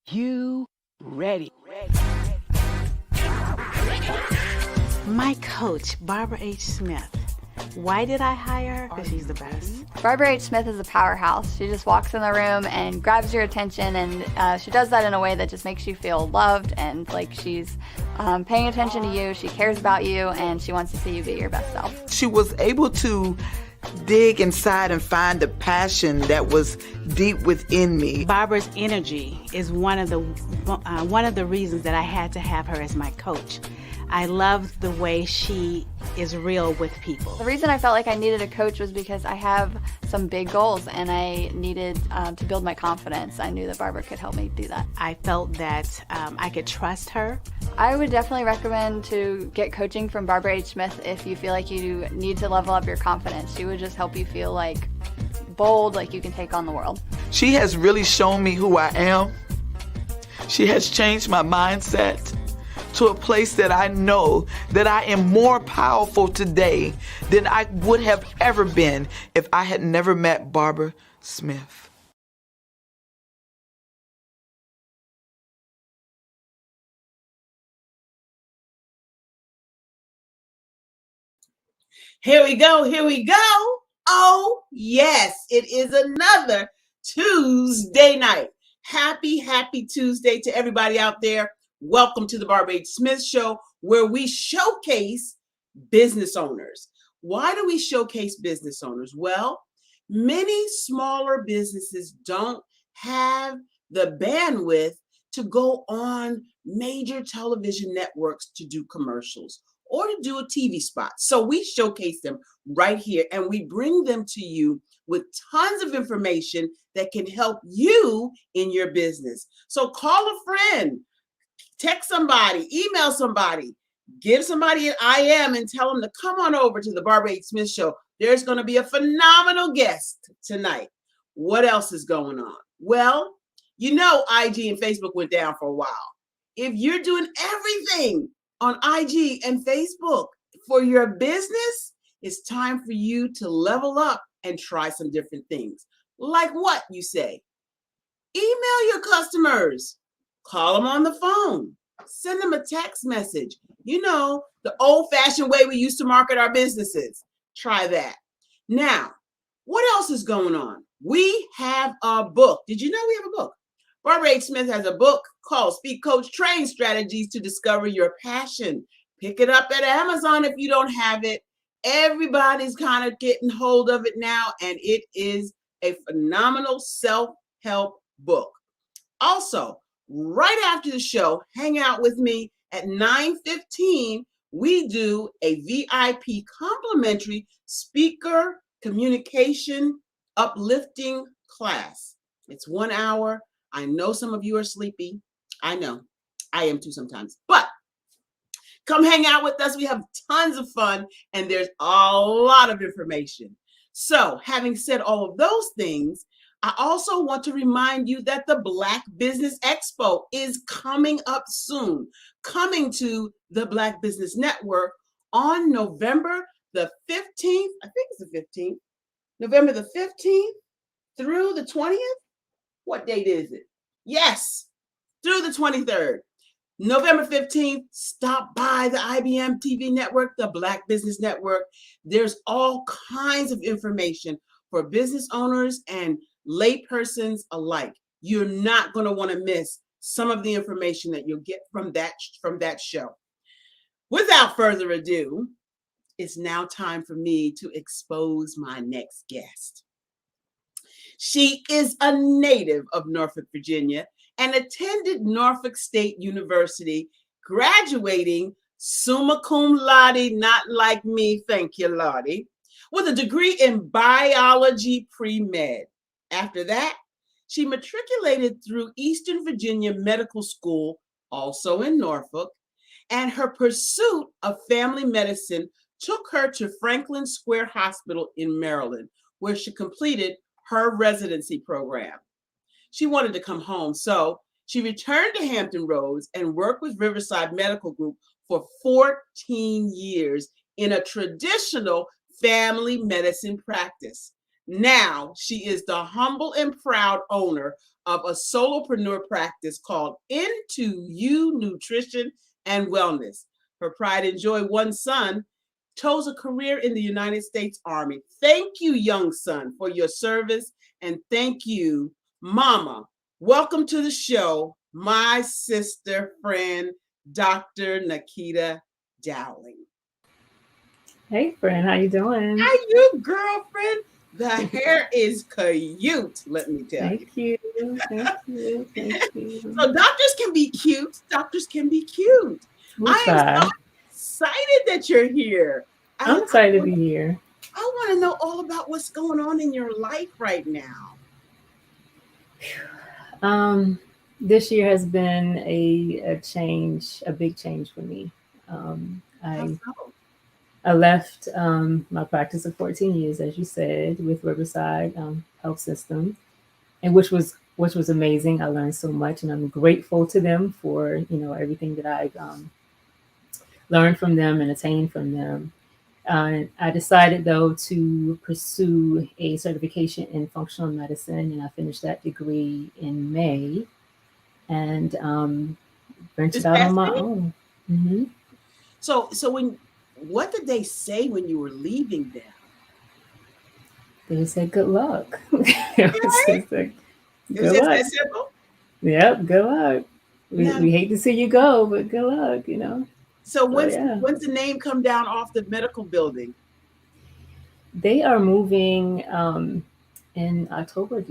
You ready? My coach, Barbara H. Smith. Why did I hire her? Because she's the best. Barbara H. Smith is a powerhouse. She just walks in the room and grabs your attention, and she does that in a way that just makes you feel loved and like she's paying attention to you. She cares about you, and she wants to see you be your best self. She was able to dig inside and find the passion that was deep within me. Barbara's energy is one of the reasons that I had to have her as my coach. I love the way she is real with people. The reason I felt like I needed a coach was because I have some big goals and I needed to build my confidence. I knew that Barbara could help me do that. I felt that I could trust her. I would definitely recommend to get coaching from Barbara H. Smith if you feel like you need to level up your confidence. She would just help you feel like bold, like you can take on the world. She has really shown me who I am. She has changed my mindset to a place that I know that I am more powerful today than I would have ever been if I had never met Barbara Smith. Here we go. Here we go. Oh, yes. It is another Tuesday night. Happy Tuesday to everybody out there. Welcome to the Barbara H. Smith Show, where we showcase business owners. Why do we showcase business owners? Well, many smaller businesses don't have the bandwidth to go on major television networks to do commercials or to do a TV spot. So we showcase them right here and we bring them to you with tons of information that can help you in your business. So call a friend, text somebody, email somebody, give somebody an IM and tell them to come on over to the Barbara H. Smith Show. There's going to be a phenomenal guest tonight. What else is going on? Well, you know, IG and Facebook went down for a while. If you're doing everything on IG and Facebook for your business, it's time for you to level up and try some different things. Like what, you say? Email your customers. Call them on the phone. Send them a text message. You know, the old-fashioned way we used to market our businesses. Try that. Now, what else is going on? We have a book. Did you know we have a book? Barbara H. Smith has a book called Speak, Coach, Train Strategies to Discover Your Passion. Pick it up at Amazon if you don't have it. Everybody's kind of getting hold of it now, and it is a phenomenal self-help book. Also, right after the show, hang out with me at 9:15. We do a VIP complimentary speaker communication uplifting class. It's 1 hour. I know some of you are sleepy. I know. I am too sometimes. But come hang out with us. We have tons of fun and there's a lot of information. So, having said all of those things, I also want to remind you that the Black Business Expo is coming up soon, coming to the Black Business Network on November the 15th. I think it's the 15th. November the 15th through the 20th. What date is it? Yes, through the 23rd. November 15th, stop by the IBM TV network, the Black Business Network. There's all kinds of information for business owners and laypersons alike. You're not going to want to miss some of the information that you'll get from that show. Without further ado, it's now time for me to expose my next guest. She is a native of Norfolk, Virginia, and attended Norfolk State University, graduating summa cum laude, not like me, thank you, Lottie, with a degree in biology pre-med. After that, she matriculated through Eastern Virginia Medical School, also in Norfolk, and her pursuit of family medicine took her to Franklin Square Hospital in Maryland, where she completed her residency program. She wanted to come home, so she returned to Hampton Roads and worked with Riverside Medical Group for 14 years in a traditional family medicine practice. Now she is the humble and proud owner of a solopreneur practice called Into You Nutrition and Wellness. Her pride and joy, one son, chose a career in the United States Army. Thank you, young son, for your service. And thank you, Mama. Welcome to the show, my sister friend, Dr. Nikita Dowling. Hey, friend, how you doing? How you, girlfriend? The hair is cute, let me tell you. Thank you. Thank you. Thank you. So doctors can be cute. Doctors can be cute. We'll I try. am so excited that you're here. I'm excited to be here. I want to know all about what's going on in your life right now. This year has been a change, a big change for me. How so? I left my practice of 14 years, as you said, with Riverside Health System, and which was amazing. I learned so much, and I'm grateful to them for everything that I learned from them and attained from them. I decided though to pursue a certification in functional medicine, and I finished that degree in May, and ventured out on my own. Mm-hmm. So what did they say when you were leaving them? They said, good luck. Right? Good Is it luck. that simple? Yep, good luck. We hate to see you go, but good luck, So when's the name come down off the medical building? They are moving in October,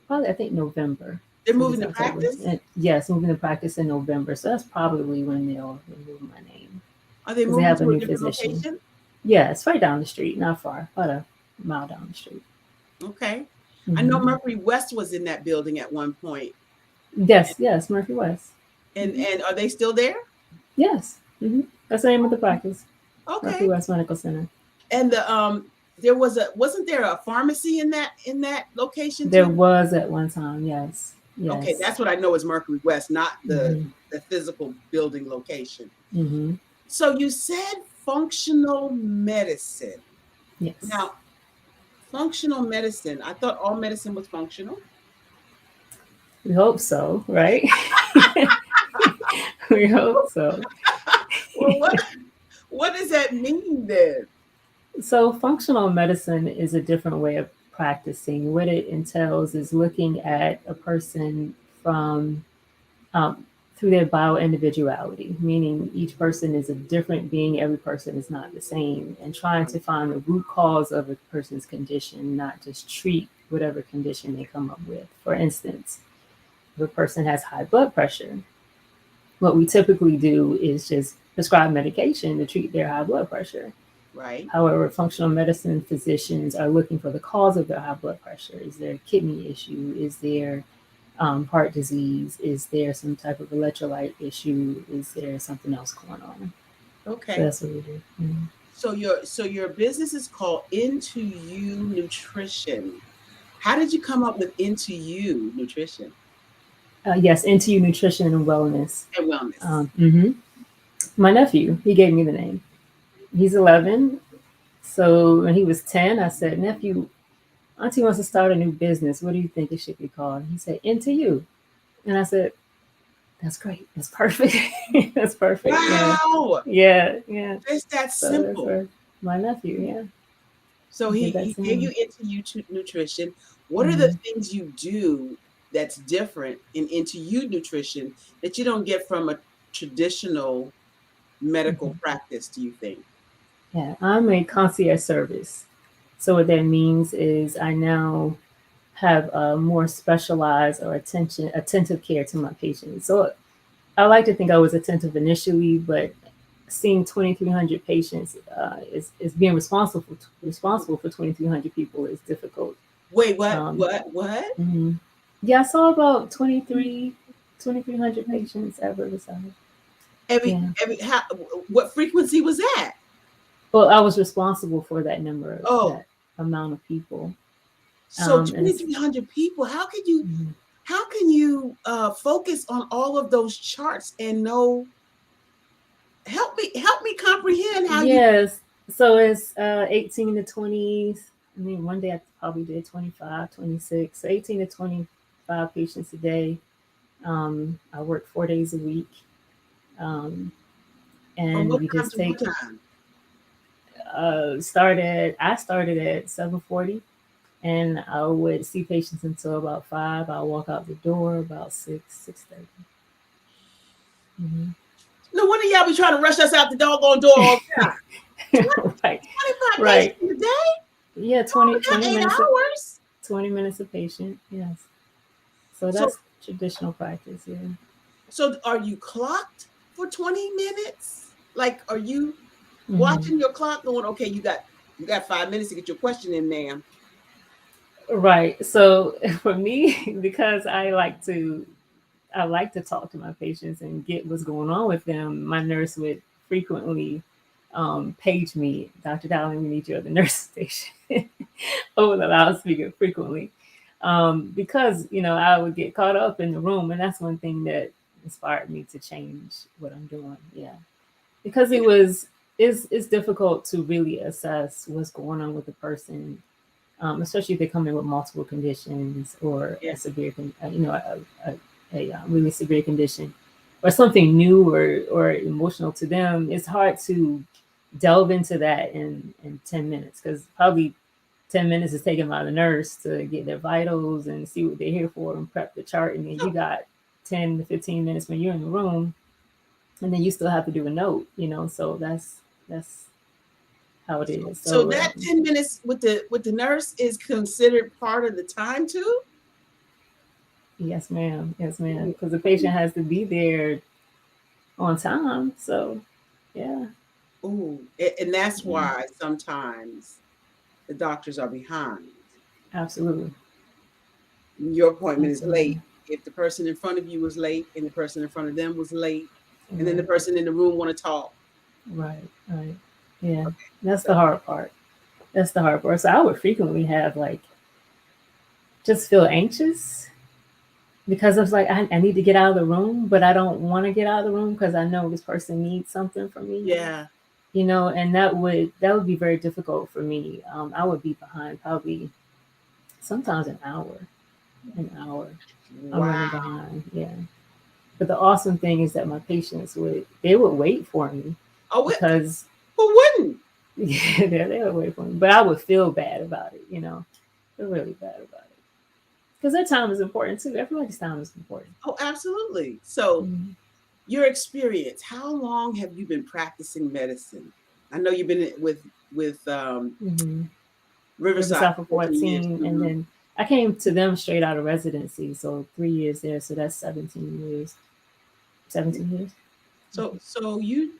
probably I think November. They're moving to practice? Yes, moving to practice in November. So that's probably when they'll remove my name. Are they moving to a different location? Yeah, it's right down the street, not far, about a mile down the street. Okay. Mm-hmm. I know Murphy West was in that building at one point. Yes, Murphy West. And are they still there? Yes. Mm-hmm. That's the name of the practice. Okay. Murphy West Medical Center. And wasn't there a pharmacy in that location too? There was at one time, yes. Okay, that's what I know is Mercury West, not the Mm-hmm. physical building location. Mm-hmm. So you said functional medicine. Yes. Now, functional medicine, I thought all medicine was functional. We hope so, right? We hope so. Well, what does that mean then? So functional medicine is a different way of practicing. What it entails is looking at a person from through their bio-individuality, meaning each person is a different being, every person is not the same, and trying to find the root cause of a person's condition, not just treat whatever condition they come up with. For instance, if a person has high blood pressure, what we typically do is just prescribe medication to treat their high blood pressure. Right. However, functional medicine physicians are looking for the cause of their high blood pressure. Is there a kidney issue? Is there heart disease? Is there some type of electrolyte issue? Is there something else going on? Okay. So that's what we do. Mm-hmm. So your business is called Into You Nutrition. How did you come up with Into You Nutrition? Yes, Into You Nutrition and Wellness. And wellness. My nephew, he gave me the name. He's 11. So when he was 10, I said, nephew, Auntie wants to start a new business. What do you think it should be called? He said, Into You. And I said, that's great. That's perfect. That's perfect. Wow. Yeah. It's that simple. My nephew, yeah. So he gave you Into You Nutrition. What are the things you do that's different Into You Nutrition that you don't get from a traditional medical practice, do you think? Yeah, I'm a concierge service. So what that means is I now have a more specialized or attentive care to my patients. So I like to think I was attentive initially, but seeing 2,300 patients is being responsible for 2,300 people is difficult. Wait, what? Mm-hmm. Yeah, I saw about 2,300 patients at Riverside. What frequency was that? Well, I was responsible for that number, that amount of people. So 2,300 people. How can you focus on all of those charts and know? Help me comprehend how. Yes. So it's 18 to 20s, I mean, one day I probably did 25, 26, so 18 to 25 patients a day. I work 4 days a week. From And what we time just to what take time? I started at 7:40, and I would see patients until about 5. I'll walk out the door about 6:30. Mm-hmm. No wonder y'all be trying to rush us out the doggone door all the time. Right, 25 right. patients a day? Yeah, Oh, 20, we got 20 8 minutes, hours. 20 minutes a patient. Yes. So So, that's traditional practice. Yeah. so are you clocked for 20 minutes? Like, are you Mhm. watching your clock going, okay, you got 5 minutes to get your question in, ma'am? Right. So for me, because I like to talk to my patients and get what's going on with them. My nurse would frequently page me, Dr. Dowling, we need you at the nurse station over the loudspeaker frequently. Because, I would get caught up in the room. And that's one thing that inspired me to change what I'm doing. Yeah. Because it's difficult to really assess what's going on with the person, especially if they come in with multiple conditions or Yeah. a severe, a really severe condition or something new or emotional to them. It's hard to delve into that in 10 minutes because probably 10 minutes is taken by the nurse to get their vitals and see what they're here for and prep the chart. And then you got 10 to 15 minutes when you're in the room, and then you still have to do a note, so that's how it is. So So that 10 minutes with the nurse is considered part of the time too? yes, ma'am. Yes, ma'am. Because the patient has to be there on time. So, yeah. Ooh, and that's why sometimes the doctors are behind. Absolutely. Your appointment is Absolutely. late. If the person in front of you was late and the person in front of them was late, and then the Right. person in the room want to talk. Right. Right. Yeah. That's So, the hard part. That's the hard part. So I would frequently have just feel anxious because I was like, I need to get out of the room, but I don't want to get out of the room because I know this person needs something from me. yeah. And that would be very difficult for me. I would be behind probably sometimes an hour. I'm running Wow. behind. Yeah. But the awesome thing is that my patients they would wait for me Oh, because who wouldn't? yeah, they would wait for me. But I would feel bad about it, feel really bad about it. Because their time is important too. Everybody's time is important. Oh, absolutely. So, Mhm. your experience, how long have you been practicing medicine? I know you've been with Mm-hmm. Riverside Riverside for for 14 years. 14, and then I came to them straight out of residency, so 3 years there, so that's 17 years. 17 years. So you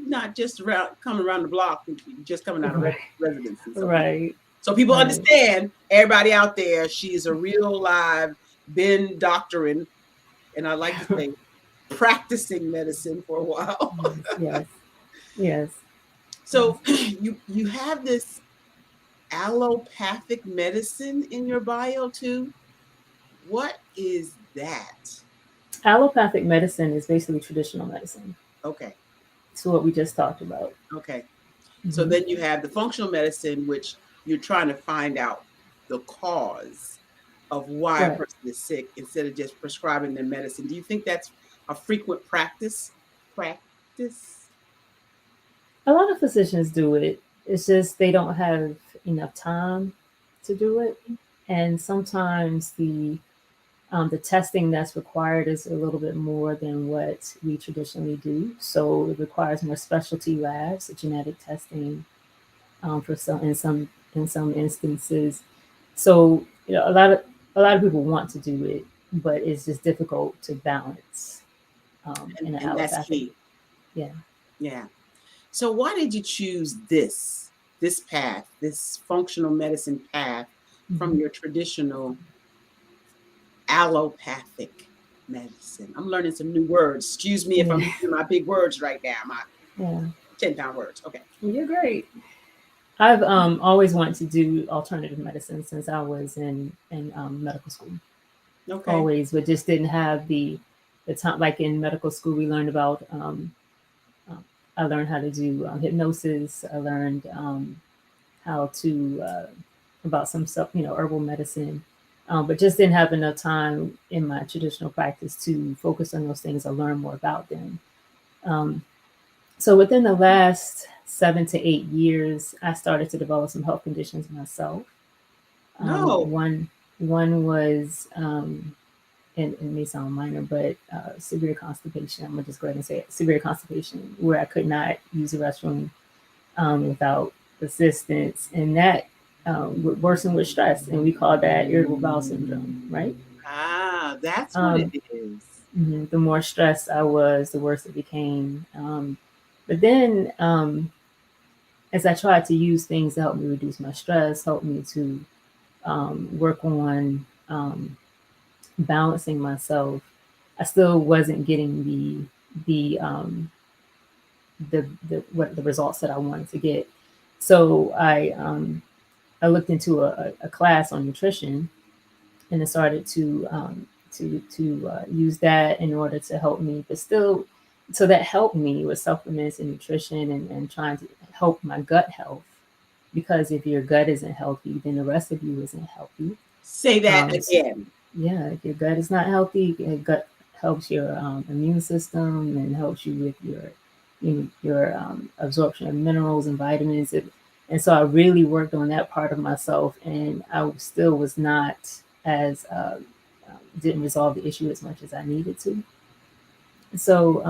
not just coming around the block, just coming out of Right. residency. Right. So people Right. understand, everybody out there, she's a real live been doctoring, and I like to say practicing medicine for a while. Yes. Yes. So you have this allopathic medicine in your bio too. What is that? Allopathic medicine is basically traditional medicine. Okay. It's what we just talked about. Okay. So Mhm. then you have the functional medicine, which you're trying to find out the cause of why a Right. person is sick instead of just prescribing them medicine. Do you think that's a frequent practice? A lot of physicians do it. It's just they don't have enough time to do it, and sometimes the testing that's required is a little bit more than what we traditionally do. So it requires more specialty labs, genetic testing, for some instances. So a lot of people want to do it, but it's just difficult to balance in an And that's allopathic. key. Yeah. Yeah. So why did you choose this path, this functional medicine path from Mhm. your traditional allopathic medicine? I'm learning some new words. Excuse me if I'm Yeah. using my big words right now, my Yeah. 10-pound words. Okay. You're great. I've always wanted to do alternative medicine since I was in medical school. Okay. Always, but just didn't have the time. Like in medical school, we learned about. I learned how to do hypnosis. I learned how to about some stuff, herbal medicine, but just didn't have enough time in my traditional practice to focus on those things or learn more about them. So within the last 7 to 8 years, I started to develop some health conditions myself. No. One was, and it may sound minor, but severe constipation. I'm gonna just go ahead and say it. Severe constipation, where I could not use the restroom without assistance, and that would worsen with stress, and we call that irritable bowel syndrome, right? Ah, that's what it is. The more stressed I was, the worse it became. But then, as I tried to use things to help me reduce my stress, help me to work on balancing myself, I still wasn't getting the results that I wanted to get. So I looked into a class on nutrition, and I started to use that in order to help me, but still, so that helped me with supplements and nutrition and trying to help my gut health. Because if your gut isn't healthy, then the rest of you isn't healthy. Say that again. Yeah, if your gut is not healthy, your gut helps your immune system and helps you with your absorption of minerals and vitamins. And so I really worked on that part of myself, and I still was not as didn't resolve the issue as much as I needed to. So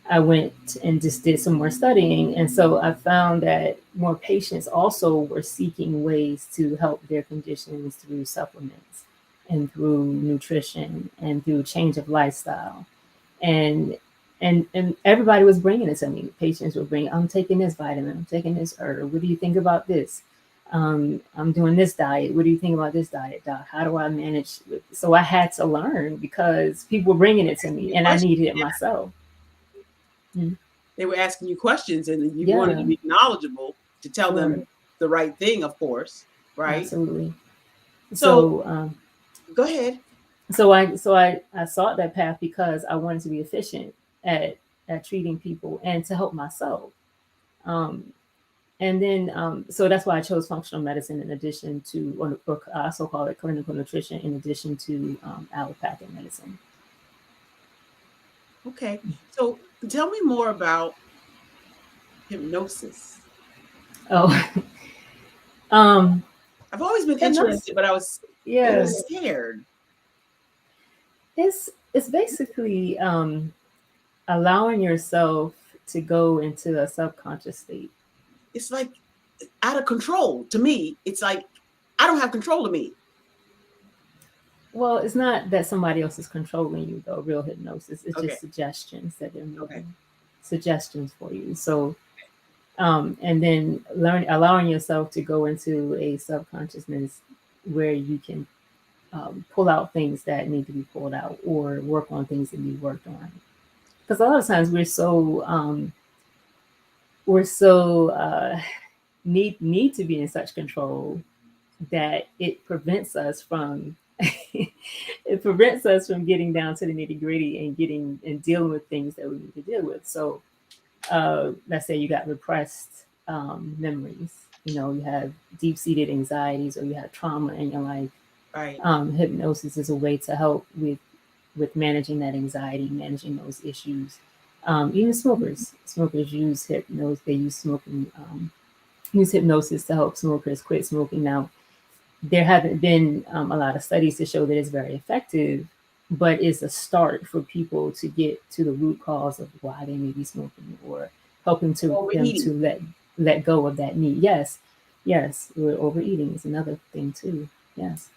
I went and just did some more studying. And so I found that more patients also were seeking ways to help their conditions through supplements and through nutrition and through change of lifestyle. And everybody was bringing it to me. Patients were bringing, I'm taking this vitamin, I'm taking this herb. What do you think about this? I'm doing this diet. What do you think about this diet, doc? How do I manage? So I had to learn because people were bringing it to me, and I needed it myself. They were asking you questions, and you wanted to be knowledgeable to tell them the right thing, of course, right? Absolutely. So go ahead. So I sought that path because I wanted to be efficient at treating people and to help myself. And then, so that's why I chose functional medicine in addition to, or I also call it clinical nutrition, in addition to allopathic medicine. Okay. So tell me more about hypnosis. Oh, I've always been interested, but I was scared. It's basically allowing yourself to go into a subconscious state. It's like out of control to me. It's like I don't have control of me. Well, it's not that somebody else is controlling you, though. Real hypnosis, it's just suggestions that they're making, suggestions for you. So, and then allowing yourself to go into a subconsciousness where you can pull out things that need to be pulled out or work on things that need worked on. Because a lot of times we're so need to be in such control that it prevents us from getting down to the nitty-gritty and dealing with things that we need to deal with. So let's say you got repressed memories, you have deep-seated anxieties, or you have trauma in your life. Right. Hypnosis is a way to help with managing that anxiety, managing those issues. Even smokers use hypnosis. They use hypnosis to help smokers quit smoking. Now, there haven't been a lot of studies to show that it's very effective, but it's a start for people to get to the root cause of why they may be smoking, or helping them to let go of that need. Yes, overeating is another thing too. Yes.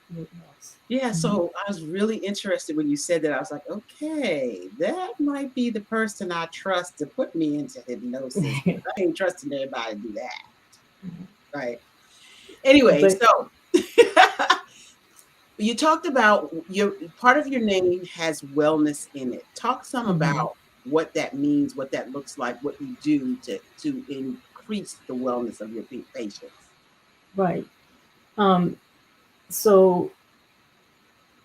Yeah, so I was really interested when you said that. I was like, okay, that might be the person I trust to put me into hypnosis. I ain't trusting everybody to do that. Right. Anyway, so you talked about part of your name has wellness in it. Talk some about what that means, what that looks like, what you do to increase the wellness of your patients. Right. So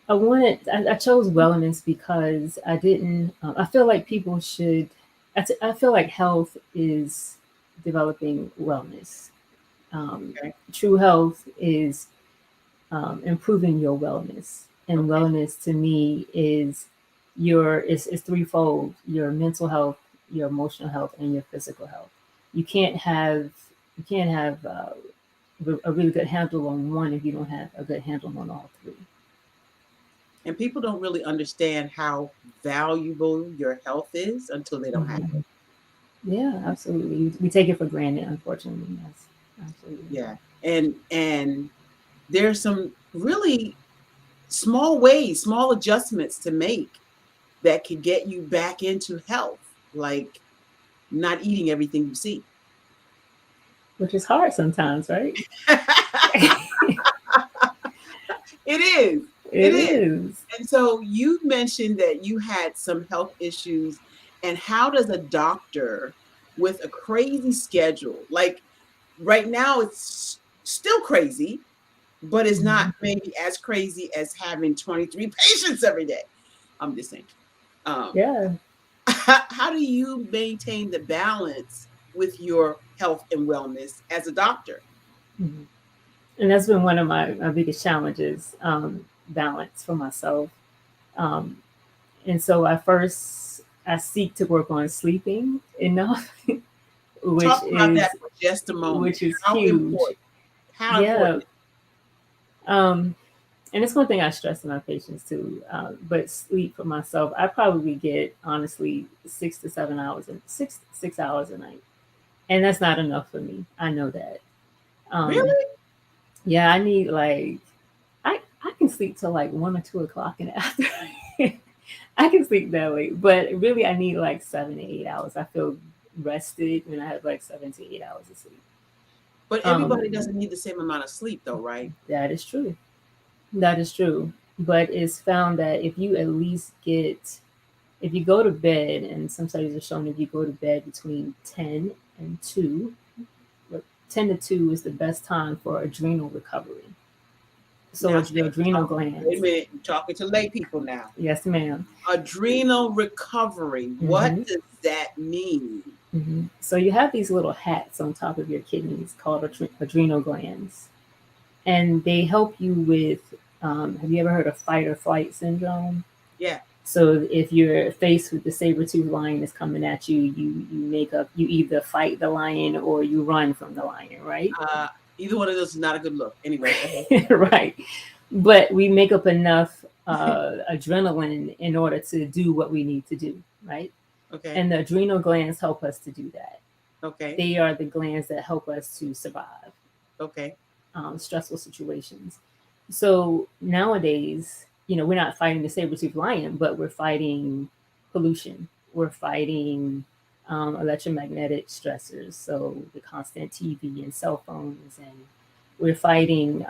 I chose wellness because I didn't, I feel like people should, I feel like health is developing wellness. Okay. True health is improving your wellness, and Okay. wellness to me is is threefold: your mental health, your emotional health, and your physical health. You can't have a really good handle on one if you don't have a good handle on all three. And people don't really understand how valuable your health is until they don't have Mhm. it. Yeah, absolutely. We take it for granted, unfortunately. Yes, absolutely. Yeah. And there's some really small ways, small adjustments to make that could get you back into health, like not eating everything you see. Which is hard sometimes, right? It is. It It is. is. And so you mentioned that you had some health issues. And how does a doctor with a crazy schedule, like right now, it's still crazy, but it's not Mhm. maybe as crazy as having 23 patients every day? I'm just saying. Um, Yeah. how do you maintain the balance with your health and wellness as a doctor? Mhm. And that's been one of my biggest challenges, balance for myself. Um, and so I seek to work on sleeping enough, which Talk about that is for just a moment. which is How huge. important? How Yeah. important? Um, and it's one thing I stress to my patients too. But sleep for myself, I probably get honestly 6 to 7 hours and 6 hours a night, and that's not enough for me. I know that. Um, Really? yeah, I need like I can sleep till like 1 or 2 o'clock in the afternoon. I can sleep that way, but really I need like 7 to 8 hours. I feel rested when I have like 7 to 8 hours of sleep. But everybody Um, doesn't need the same amount of sleep, though, right? that is true. That is true. But it's found that if you at least get, if you go to bed, and some studies have shown if you go to bed between 10 and 2, 10 to 2 is the best time for adrenal recovery. So Now, it's your adrenal wait a glands. minute. You're talking to lay people now. Yes, ma'am. Adrenal recovery. What Hmm. does that mean? So you have these little hats on top of your kidneys called adrenal glands, and they help you with. Have you ever heard of fight or flight syndrome? Yeah. So if you're faced with the saber-toothed lion that's coming at you, you either fight the lion or you run from the lion, right? Either one of those is not a good look. Anyway, go ahead. Right. But we make up enough adrenaline in order to do what we need to do, right? Okay. And the adrenal glands help us to do that. Okay. They are the glands that help us to survive Okay. stressful situations. So nowadays, we're not fighting the saber-toothed lion, but we're fighting pollution. We're fighting electromagnetic stressors, so the constant TV and cell phones, and we're fighting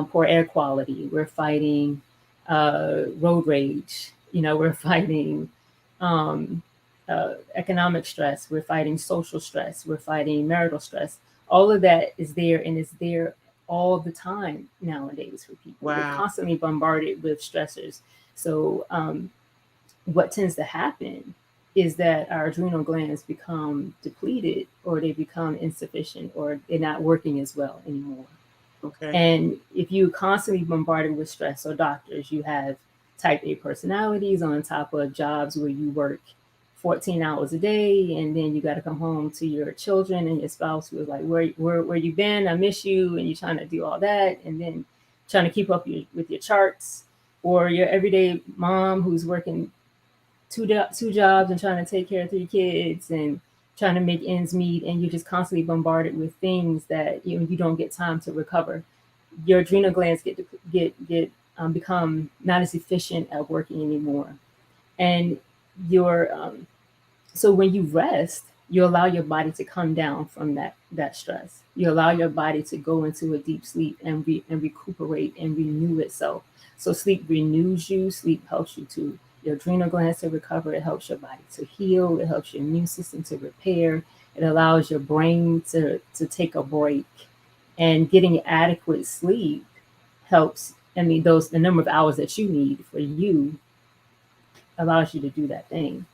poor air quality. We're fighting road rage. We're fighting um, economic stress. We're fighting social stress. We're fighting marital stress. All of that is there, and it's there all the time nowadays for people. We're Wow. constantly bombarded with stressors. So what tends to happen is that our adrenal glands become depleted, or they become insufficient, or they're not working as well anymore. Okay. And if you constantly bombarded with stress, so doctors, you have type A personalities on top of jobs where you work 14 hours a day, and then you got to come home to your children and your spouse who is like, where you been? I miss you. And you're trying to do all that, and then trying to keep up with your charts, or your everyday mom who's working two jobs and trying to take care of 3 kids and trying to make ends meet, and you're just constantly bombarded with things that you don't get time to recover. Your adrenal glands become not as efficient at working anymore, and your so when you rest, you allow your body to come down from that stress. You allow your body to go into a deep sleep and recuperate and renew itself. So sleep renews you. Sleep helps you to your adrenal glands to recover. It helps your body to heal. It helps your immune system to repair. It allows your brain to take a break. And getting adequate sleep helps. I mean, the number of hours that you need for you allows you to do that thing.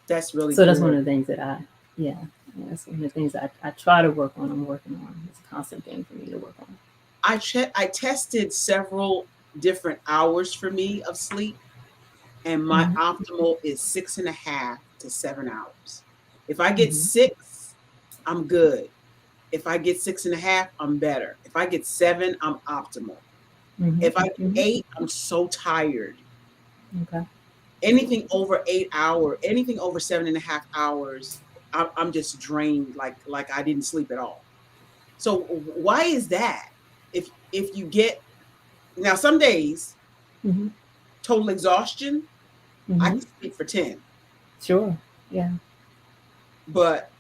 That's really So that's one good. of the things that yeah. That's one of the things I try to work on. I'm working on. It's a constant thing for me to work on. I tested several different hours for me of sleep, and my optimal is 6.5 to 7 hours. If I get 6, I'm good. If I get 6.5, I'm better. If I get 7, I'm optimal. If I get 8, I'm so tired. Okay. Anything over 8 hours, anything over 7.5 hours, I'm just drained, like I didn't sleep at all. So why is that? If you get, now some days, total exhaustion, I can sleep for 10. Sure. Yeah. But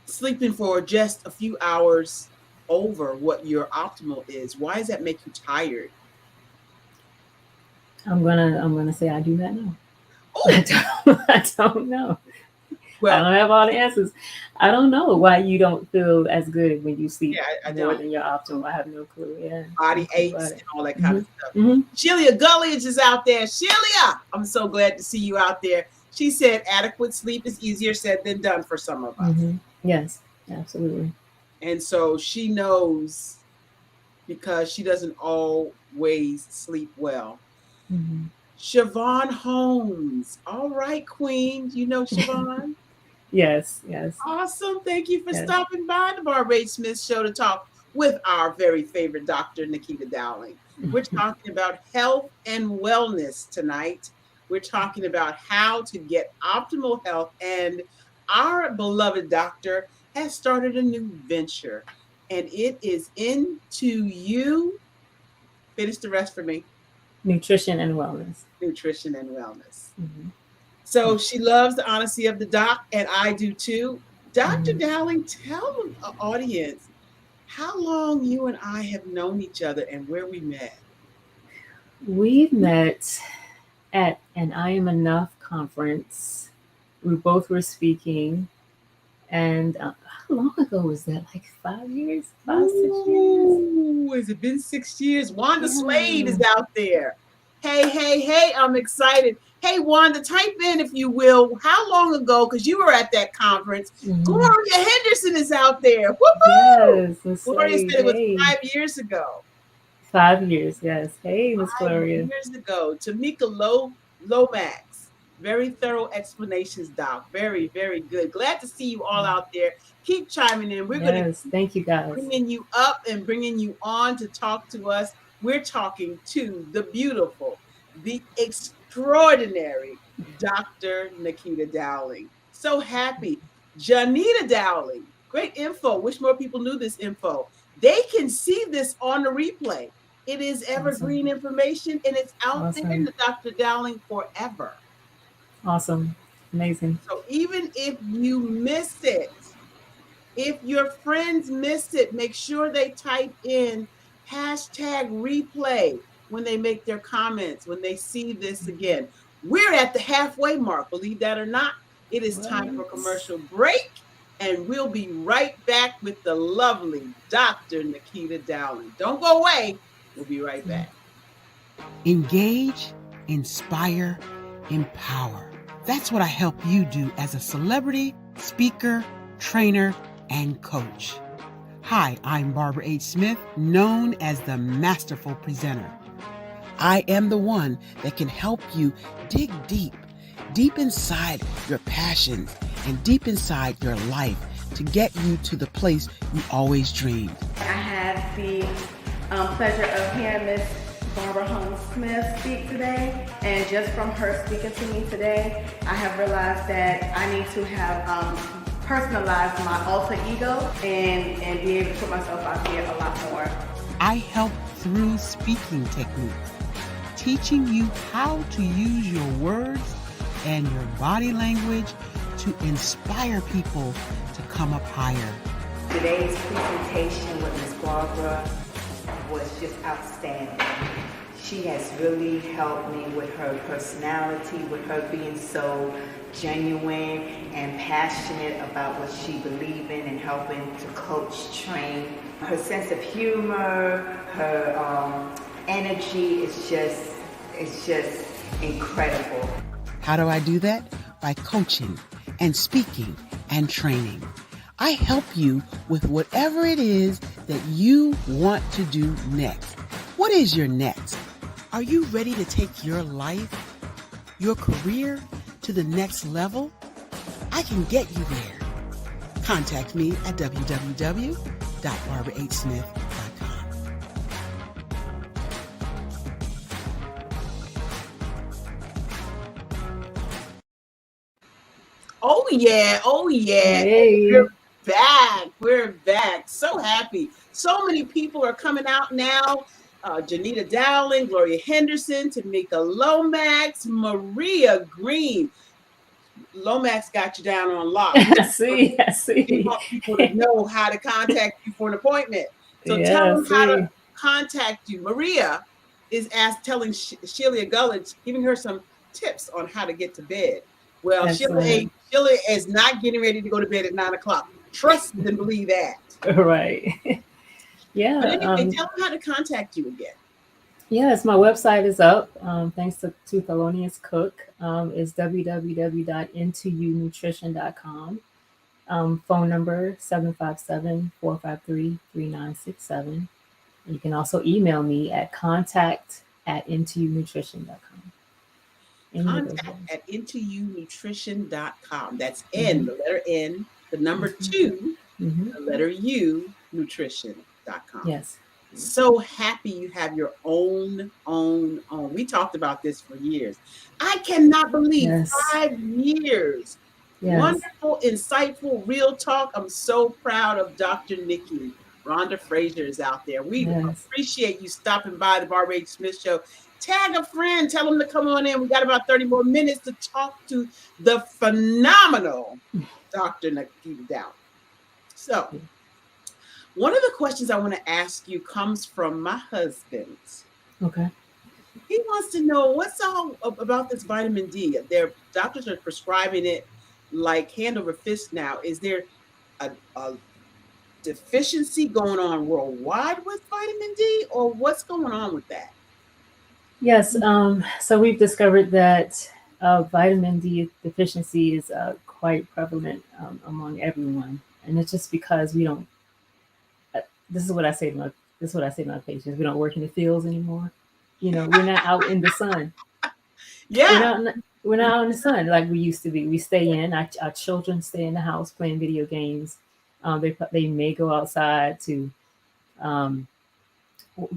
sleeping for just a few hours over what your optimal is, why does that make you tired? I'm gonna say I do not know. Oh, I don't know. I well, don't have all the answers. I don't know why you don't feel as good when you sleep yeah, I more don't. than your optimal. I have no clue. Yeah. Body aches Got and it. all that kind of stuff. Mhm. Shelia Gulledge is out there. Shelia, I'm so glad to see you out there. She said adequate sleep is easier said than done for some of us. Yes, absolutely. And so she knows, because she doesn't always sleep well. Siobhan Holmes. All right, Queen. You know Siobhan? Yes, yes. Awesome. Thank you for Yes. stopping by the Barbara H. Smith Show to talk with our very favorite Dr. Nikita Dowling. We're talking about health and wellness tonight. We're talking about how to get optimal health, and our beloved doctor has started a new venture, and it is Into You. Finish the rest for me. Nutrition and wellness. Nutrition and wellness. So she loves the honesty of the doc, and I do too. Dr. Dowling, tell the audience how long you and I have known each other and where we met. We've met at an I Am Enough conference. We both were speaking. And how long ago was that? Like 5 years? 5, 6 years? Ooh, has it been 6 years? Wanda Slade is out there. Hey, I'm excited. Hey, Wanda, type in, if you will, how long ago, because you were at that conference. Gloria Henderson is out there. Woo-hoo! Yes, Miss Gloria Slade. said it was Hey. 5 years ago. 5 years, yes. Hey, Miss 5 Gloria. years ago. Tamika Lomax. Very thorough explanations, Doc. Very, very good. Glad to see you all out there. Keep chiming in. We're going to Thank you, guys. bringing you up and bringing you on to talk to us. We're talking to the beautiful, the extraordinary Dr. Nikita Dowling. So happy. Janita Dowling. Great info. Wish more people knew this info. They can see this on the replay. It is evergreen information, and it's out there in the Dr. Dowling forever. Awesome. Amazing. So even if you miss it, if your friends miss it, make sure they type in #replay when they make their comments, when they see this again. We're at the halfway mark, believe that or not. It is time for commercial break, and we'll be right back with the lovely Dr. Nikita Dowling. Don't go away. We'll be right back. Engage, inspire, empower. That's what I help you do as a celebrity, speaker, trainer, and coach. Hi, I'm Barbara H. Smith, known as the Masterful Presenter. I am the one that can help you dig deep inside your passions and deep inside your life to get you to the place you always dreamed. I had the pleasure of hearing Miss Barbara Holmes Smith speak today, and just from her speaking to me today, I have realized that I need to have personalize my alter ego and be able to put myself out there a lot more. I help through speaking techniques, teaching you how to use your words and your body language to inspire people to come up higher. Today's presentation with Ms. Barbara was just outstanding. She has really helped me with her personality, with her being so genuine and passionate about what she believes in and helping to coach, train. Her sense of humor, her energy is just incredible. How do I do that? By coaching and speaking and training. I help you with whatever it is that you want to do next. What is your next? Are you ready to take your life, your career to the next level? I can get you there. Contact me at www.barbarahsmith.com. Oh yeah, oh yeah. Hey. We're back. So happy. So many people are coming out now. Janita Dowling, Gloria Henderson, Tamika Lomax, Maria Green. Lomax got you down on lock. I see. You want people to know how to contact you for an appointment. So Yeah, tell them how see. to contact you. Maria is telling Sheila Gullidge, giving her some tips on how to get to bed. Well, Excellent. Sheila is not getting ready to go to bed at 9 o'clock. Trust and believe that. Right. Yeah. But anyway, tell them how to contact you again. Yes, my website is up. Thanks to Thelonious Cook. It's www.intounutrition.com. Phone number 757-453-3967. You can also email me at contact@intounutrition.com. Contact@intounutrition.com. That's N, the letter N, the number 2, the letter U, nutrition.com. Yes. So happy you have your own. We talked about this for years. I cannot believe Yes. 5 years. Yes. Wonderful, insightful, real talk. I'm so proud of Dr. Nikki. Rhonda Frazier is out there. We appreciate you stopping by the Barbara H. Smith Show. Tag a friend, tell them to come on in. We got about 30 more minutes to talk to the phenomenal Dr. Nikki Dowling. So, one of the questions I want to ask you comes from my husband. Okay. He wants to know what's all about this vitamin D. Their doctors are prescribing it like hand over fist now. Is there a deficiency going on worldwide with vitamin D, or what's going on with that? Yes. So we've discovered that vitamin D deficiency is quite prevalent among everyone, and it's just because we don't. This is what I say to my patients. We don't work in the fields anymore. You know, we're not out in the sun. Yeah. We're not out in the sun like we used to be. We stay in. Our children stay in the house playing video games. They may go outside to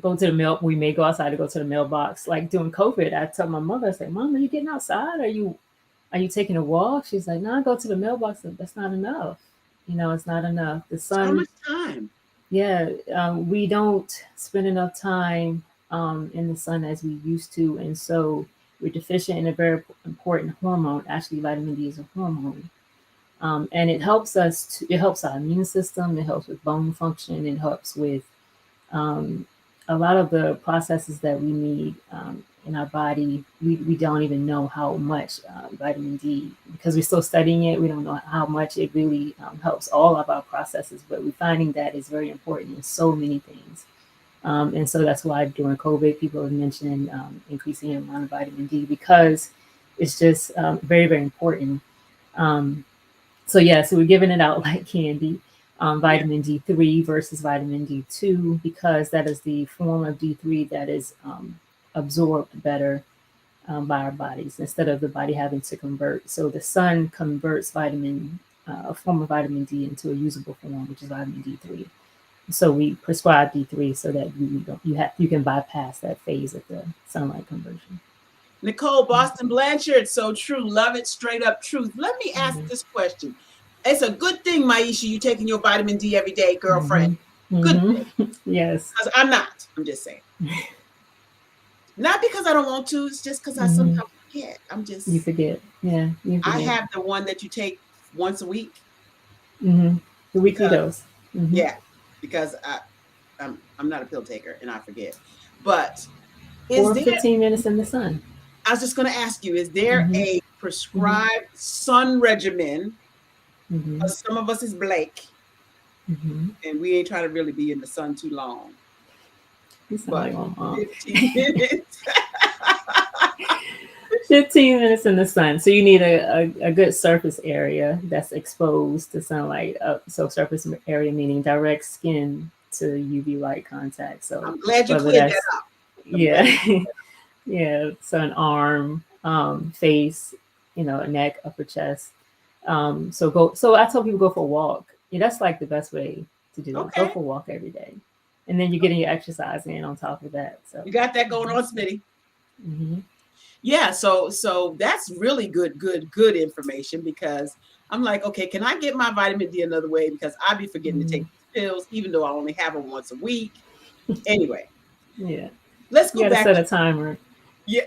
go to the mail. We may go outside to go to the mailbox. Like during COVID, I tell my mother, I say, "Mom, are you getting outside? Are you taking a walk?" She's like, "No, I go to the mailbox. That's not enough. You know, it's not enough. The sun." How much time? Yeah, we don't spend enough time in the sun as we used to, and so we're deficient in a very important hormone. Actually, vitamin D is a hormone, and it helps us. It helps our immune system. It helps with bone function. It helps with a lot of the processes that we need in our body. We don't even know how much vitamin D, because we're still studying it. We don't know how much it really helps all of our processes, but we're finding that it's very important in so many things. And so that's why during COVID, people have mentioned increasing the amount of vitamin D, because it's just very, very important. So we're giving it out like candy. Vitamin D3 versus vitamin D2, because that is the form of D3 that is absorbed better by our bodies instead of the body having to convert. So the sun converts a form of vitamin D into a usable form, which is vitamin D3. So we prescribe D3 so that you can bypass that phase of the sunlight conversion. Nicole Boston Blanchard, so true. Love it, straight up truth. Let me ask this question. It's a good thing, Maisha, you taking your vitamin D every day, girlfriend. Good thing. Yes. Because I'm not. I'm just saying. Not because I don't want to. It's just because I sometimes forget. You forget. Yeah. You forget. I have the one that you take once a week. The weekly dose. Yeah. Because I'm not a pill taker and I forget. But or 15 minutes in the sun. I was just going to ask you, is there a prescribed sun regimen? Some of us is Blake, and we ain't trying to really be in the sun too long. You sound like my mom. 15 minutes. 15 minutes in the sun. So you need a good surface area that's exposed to sunlight. So surface area meaning direct skin to UV light contact. So I'm glad you whether cleared that that's up. yeah, yeah. So an arm, face, a neck, upper chest. So go. So I tell people go for a walk. Yeah, that's like the best way to do it. Okay. Go for a walk every day, and then you're getting your exercise in on top of that. So You got that going on, Smitty. mhm. Yeah, so that's really good information, because I'm like, okay, can I get my vitamin D another way? Because I be forgetting to take these pills, even though I only have them once a week. Anyway, Yeah, let's you go gotta back. set a timer, Yeah,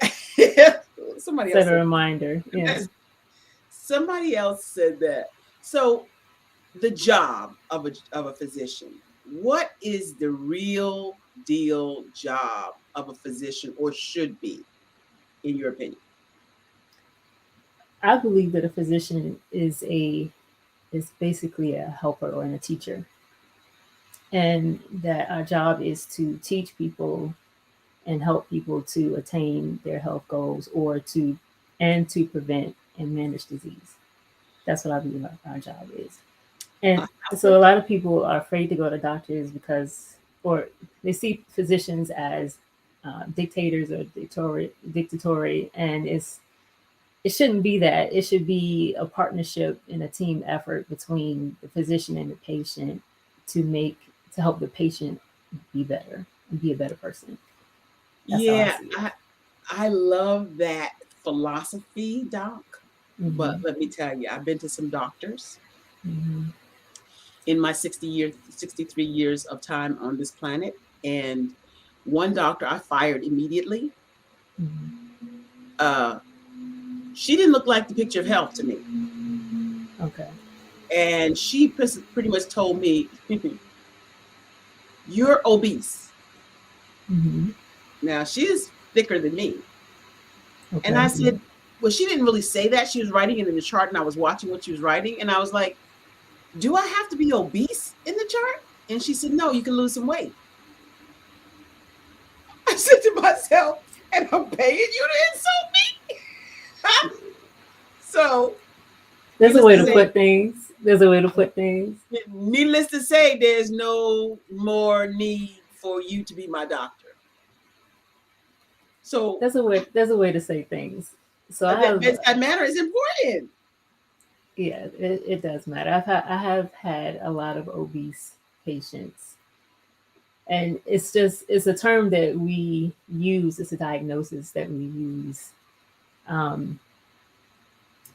somebody set else a said, reminder. Yeah. somebody else said that. So the job of a physician. What is the real deal job of a physician, or should be, in your opinion? I believe that a physician is basically a helper or a teacher, and that our job is to teach people and help people to attain their health goals to prevent and manage disease. That's what I believe our job is. And so a lot of people are afraid to go to doctors or they see physicians as dictators or dictatorial, and it shouldn't be that. It should be a partnership and a team effort between the physician and the patient to help the patient be better and be a better person. That's how I Yeah, see it. I love that philosophy, Doc. Mhm. But let me tell you, I've been to some doctors Mhm. in my 63 years of time on this planet. And one doctor I fired immediately. Mhm. She didn't look like the picture of health to me. Okay. And she pretty much told me, you're obese. Mhm. Now, she is thicker than me. Okay. And I said, well, she didn't really say that. She was writing it in the chart, and I was watching what she was writing. And I was like, do I have to be obese in the chart? And she said, no, you can lose some weight. I said to myself, and I'm paying you to insult me? So There's a needless way to to say- put things. There's a way to put things. Needless to say, there's no more need for you to be my doctor. So There's a way to say things. So I have that manner is important. yeah, it does matter. I have had a lot of obese patients, and it's a term that we use. It's a diagnosis that we use in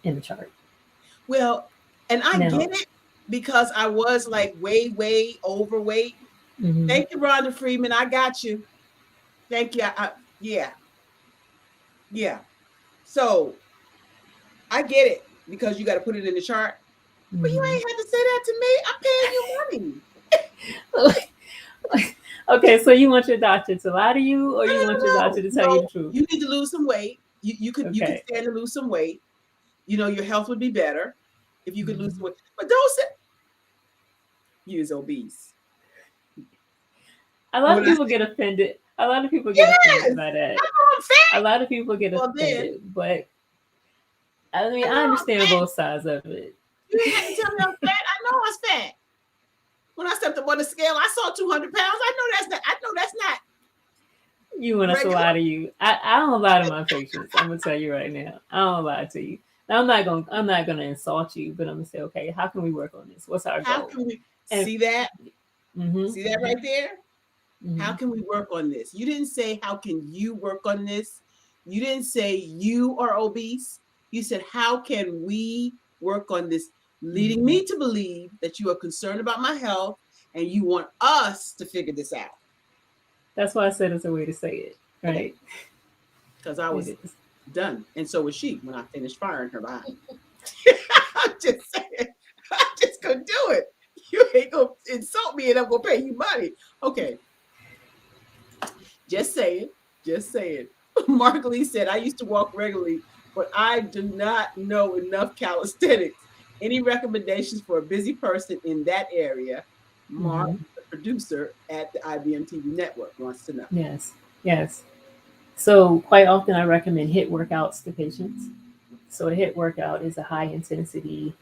the chart. Well, and I Now- get it, because I was like way overweight. Mhm. Thank you, Rhonda Freeman. I got you. Thank you. Yeah. So I get it, because you got to put it in the chart. But you Mhm. ain't had to say that to me. I'm paying you money. Okay, so you want your doctor to lie to you, or you want your No, doctor to tell you the truth? You need to lose some weight. You could Okay. stand to lose some weight. Your health would be better if you could lose Mhm. some weight. But don't say you is obese. A lot of When I people get offended. A lot of people get offended by that. I'm fat. A lot of people get Well, then- offended, but I mean, I I know I'm understand fat. both sides of it. You ain't had to tell me I'm fat. I know I was fat. When I stepped up on the scale, I saw 200 pounds. I know that's not. You want us to Regular. lie to you? I don't lie to my patients. I'm gonna tell you right now. I don't lie to you. Now, I'm not gonna insult you, but I'm gonna say, okay, how can we work on this? What's our How goal? can we And- see that? Mhm. See that right there? Mhm. How can we work on this? You didn't say, how can you work on this? You didn't say you are obese. You said, how can we work on this? Leading me to believe that you are concerned about my health and you want us to figure this out. That's why I said it's a way to say it, right? Because I was It is. done. And so was she when I finished firing her behind. I'm just saying, I just couldn't do it. You ain't gonna insult me and I'm gonna pay you money. Okay. Just saying. Mark Lee said, I used to walk regularly, but I do not know enough calisthenics. Any recommendations for a busy person in that area? Mark, the producer at the IBM TV network, wants to know. Yes. So quite often I recommend HIIT workouts to patients. So a HIIT workout is a high intensity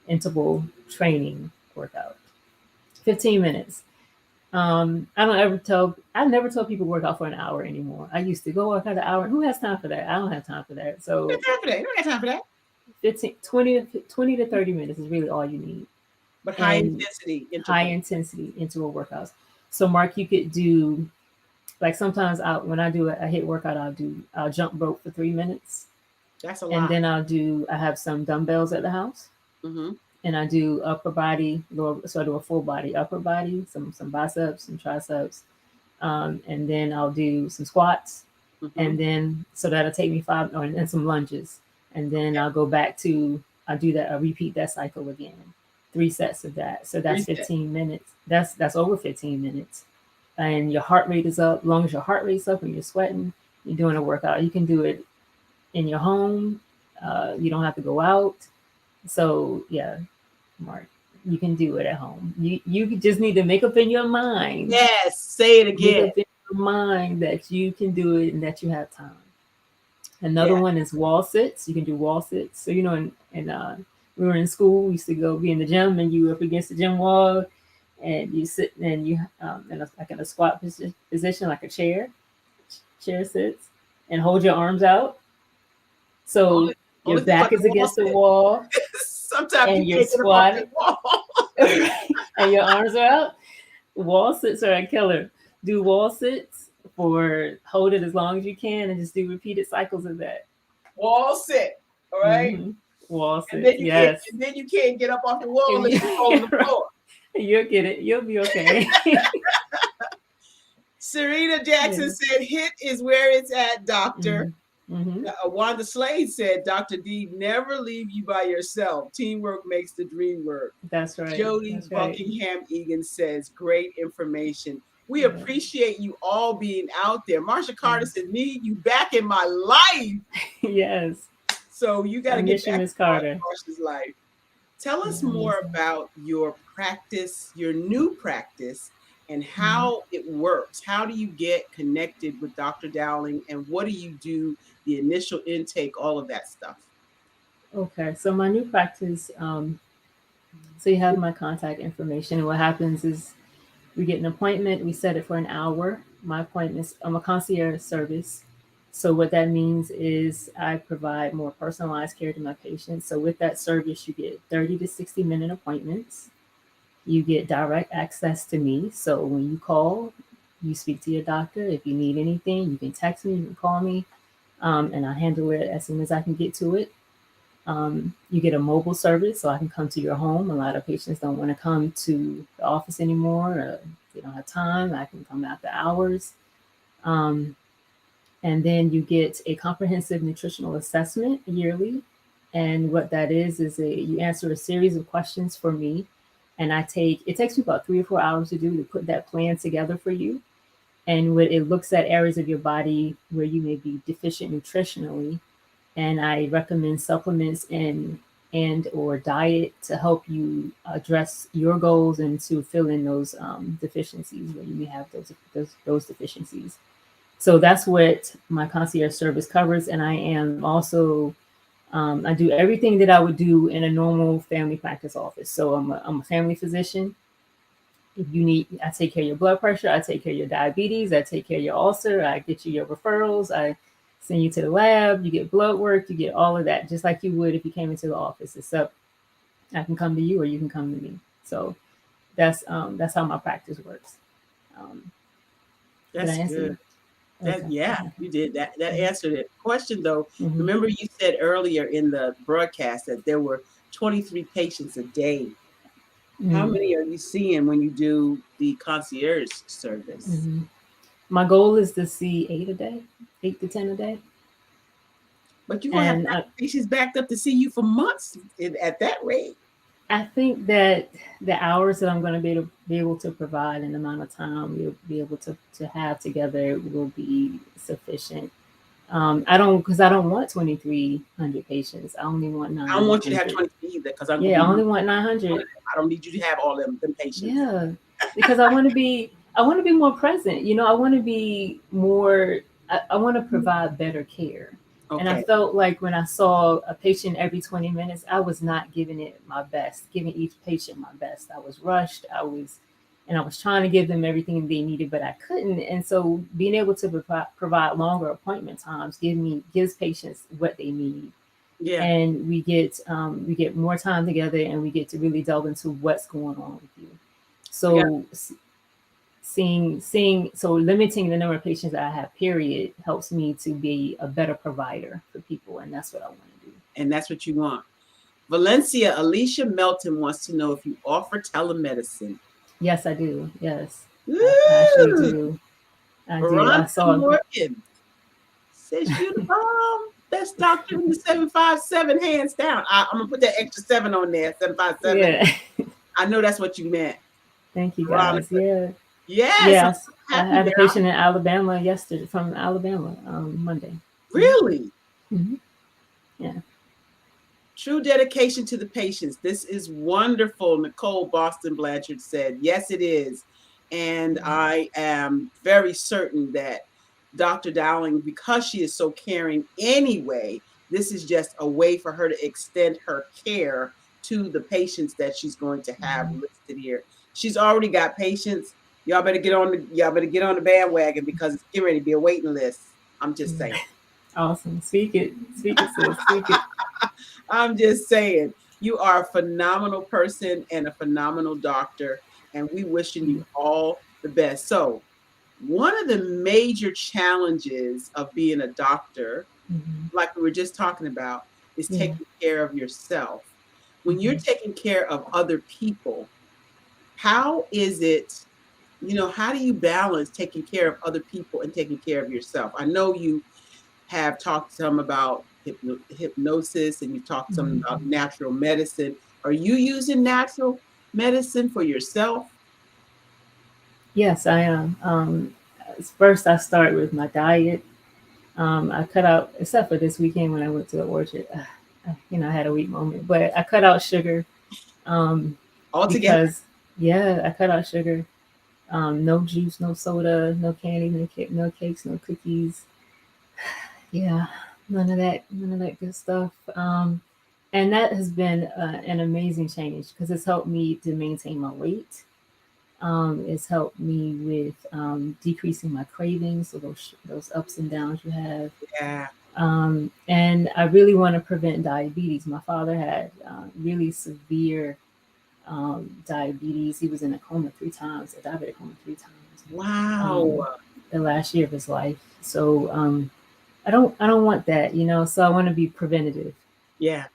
interval training workout, 15 minutes. I never tell people work out for an hour anymore. I used to go work out an hour. Who has time for that? I don't have time for that. So You don't have time for that. 20 to 30 minutes is really all you need. But high And intensity. high intensity interval workouts. So Mark, you could do, like sometimes when I do a HIIT workout, I'll jump rope for 3 minutes. That's a lot. And then I have some dumbbells at the house. Mm-hmm. And I do upper body, so I do a full body, upper body, some biceps, some triceps. And then I'll do some squats. Mm-hmm. And then, so that'll take me and some lunges. And then I'll go back I'll repeat that cycle again. 3 sets of that. So that's 15 minutes. That's over 15 minutes. And your heart rate is up. As long as your heart rate's up and you're sweating, you're doing a workout. You can do it in your home. You don't have to go out. So yeah, Mark, you can do it at home. You just need to make up in your mind. Yes, say it again. Make up in your mind that you can do it and that you have time. Another one is wall sits. You can do wall sits. So we were in school. We used to be in the gym, and you up against the gym wall, and you sit and you in a squat position, like a chair sits, and hold your arms out. So your back is against the wall. Sometimes and you're squatting, and your arms are out. Wall sits are a killer. Do wall sits hold it as long as you can, and just do repeated cycles of that. Wall sit, all right? Mm-hmm. Wall sit, and then you can't get up off the wall and you fall on the floor. You'll get it. You'll be okay. Serena Jackson said, HIIT is where it's at, doctor. Mm-hmm. Wanda Slade said, Dr. D, never leave you by yourself. Teamwork makes the dream work. That's right. Jody Buckingham Egan says, great information. We appreciate you all being out there. Marsha Carter said, need you back in my life. Yes. So you got to get back Ms. Carter. Marsha's life. Tell us more about your practice, your new practice, and how it works. How do you get connected with Dr. Dowling, and what do you do, the initial intake, all of that stuff? Okay, so my new practice, so you have my contact information, and what happens is we get an appointment, we set it for an hour. My appointments, I'm a concierge service. So what that means is I provide more personalized care to my patients. So with that service, you get 30 to 60 minute appointments. You get direct access to me. So when you call, you speak to your doctor. If you need anything, you can text me, you can call me, and I handle it as soon as I can get to it. You get a mobile service, so I can come to your home. A lot of patients don't want to come to the office anymore, or they don't have time. I can come after hours. And then you get a comprehensive nutritional assessment yearly. And what that is you answer a series of questions for me. And it takes me about 3 or 4 hours to put that plan together for you. And it looks at areas of your body where you may be deficient nutritionally. And I recommend supplements and or diet to help you address your goals and to fill in those deficiencies where you may have those deficiencies. So that's what my concierge service covers. And I am also, I do everything that I would do in a normal family practice office. So I'm a family physician. If you need, I take care of your blood pressure, I take care of your diabetes, I take care of your ulcer, I get you your referrals, I send you to the lab, you get blood work, you get all of that, just like you would if you came into the office, except I can come to you or you can come to me. So that's how my practice works. That's good. Okay. You did that. That answered it. Question though, remember you said earlier in the broadcast that there were 23 patients a day. How many are you seeing when you do the concierge service? My goal is to see 8 to 10 a day. But you're going to have patients backed up to see you for months at that rate. I think that the hours that I'm going to be able to provide and the amount of time we'll be able to have together will be sufficient. I don't want 2,300 patients. I only want 900. I don't want you to have 23 either, because I only want 900. I don't need you to have all them patients. Yeah, because I want to be more present. I want to be more I want to provide better care. And I Okay. felt like when I saw a patient every 20 minutes, I was not giving it my best, giving each patient my best. I was rushed. I was trying to give them everything they needed, but I couldn't. And so being able to provide longer appointment times gives patients what they need. Yeah. And we get more time together, and we get to really delve into what's going on with you. So so limiting the number of patients that I have, period, helps me to be a better provider for people, and that's what I want to do. And that's what you want. Valencia, Alicia Melton wants to know if you offer telemedicine. Yes, I do. Yes, I actually Woo! do. I do. I Veronica saw. Morgan says you the bomb. Best doctor in the 757, hands down. I'm gonna put that extra 7 on there. 757. Yeah. I know that's what you meant. Thank you, guys. Veronica. Yeah. Yes. Yes. I'm I happy had a that patient in Alabama yesterday, from Alabama, Monday. Really? Mhm. Yeah. True dedication to the patients. This is wonderful. Nicole Boston Blanchard said, yes, it is. And I am very certain that Dr. Dowling, because she is so caring anyway, this is just a way for her to extend her care to the patients that she's going to have listed here. She's already got patients. Y'all better get on the bandwagon, because it's getting ready to be a waiting list. I'm just saying. Awesome. Speak it, sis. Speak it. I'm just saying, you are a phenomenal person and a phenomenal doctor, and we wishing you all the best. So, one of the major challenges of being a doctor, like we were just talking about, is Yeah. taking care of yourself. When you're taking care of other people, how is it, how do you balance taking care of other people and taking care of yourself? I know you have talked some about hypnosis, and you've talked some about natural medicine. Are you using natural medicine for yourself? Yes, I am. First, I start with my diet. I cut out, except for this weekend when I went to the orchard. I had a weak moment, but I cut out sugar. Altogether? Because I cut out sugar. No juice, no soda, no candy, no cakes, no cookies. Yeah, none of that good stuff. And that has been an amazing change, because it's helped me to maintain my weight. It's helped me with decreasing my cravings, so those ups and downs you have. Yeah. And I really want to prevent diabetes. My father had really severe diabetes. He was in a coma 3 times, a diabetic coma 3 times. Wow. The last year of his life. So I don't want that, So I want to be preventative. Yeah.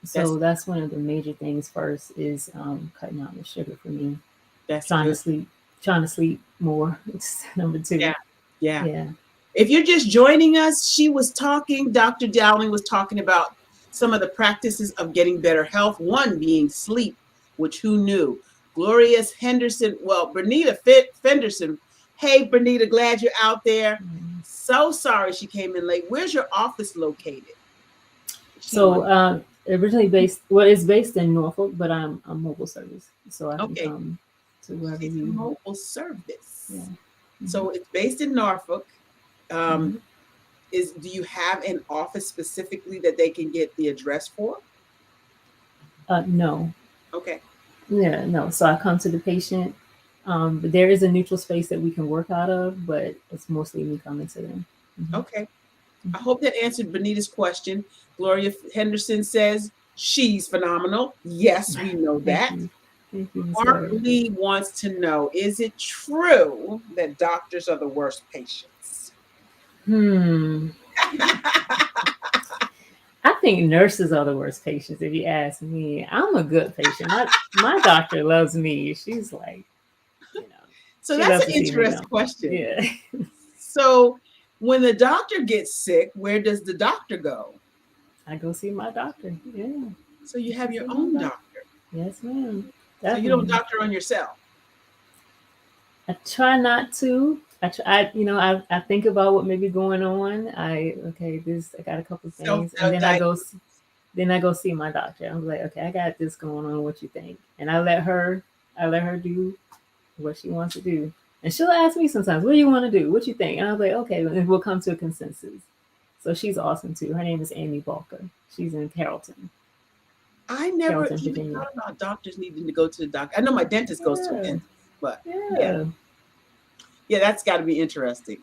So that's one of the major things. First is cutting out the sugar for me. That's trying good. to sleep more. It's number 2. Yeah. If you're just joining us, Dr. Dowling was talking about some of the practices of getting better health, one being sleep, which who knew? Glorious Henderson, Bernita Fenderson. Hey, Bernita, glad you're out there. So sorry she came in late. Where's your office located? So originally it's based in Norfolk, but I'm mobile service, so I can come to wherever you need. Mobile service. Yeah. So it's based in Norfolk. Do you have an office specifically that they can get the address for? No. Okay. Yeah, no. So I come to the patient. But there is a neutral space that we can work out of, but it's mostly me coming to them. Okay. I hope that answered Benita's question. Gloria Henderson says she's phenomenal. Yes, we know that. Thank you, Mark Lee wants to know, is it true that doctors are the worst patients? I think nurses are the worst patients, if you ask me. I'm a good patient. My doctor loves me. She's like, So that's an interesting question. Yeah. So when the doctor gets sick, where does the doctor go? I go see my doctor. Yeah. So you have your own doctor? Yes, ma'am. So you don't doctor on yourself? I try not to. I think about what may be going on. I got a couple of things, and then I go see my doctor. I'm like, okay, I got this going on. What you think? And I let her do what she wants to do. And she'll ask me sometimes, what do you want to do? What you think? And I was like, okay, and we'll come to a consensus. So she's awesome too. Her name is Amy Balker. She's in Carrollton. I never Carrollton, even Virginia. thought about doctors needing to go to the doctor. I know my dentist goes to a Yeah. dentist, but Yeah. yeah, that's got to be interesting.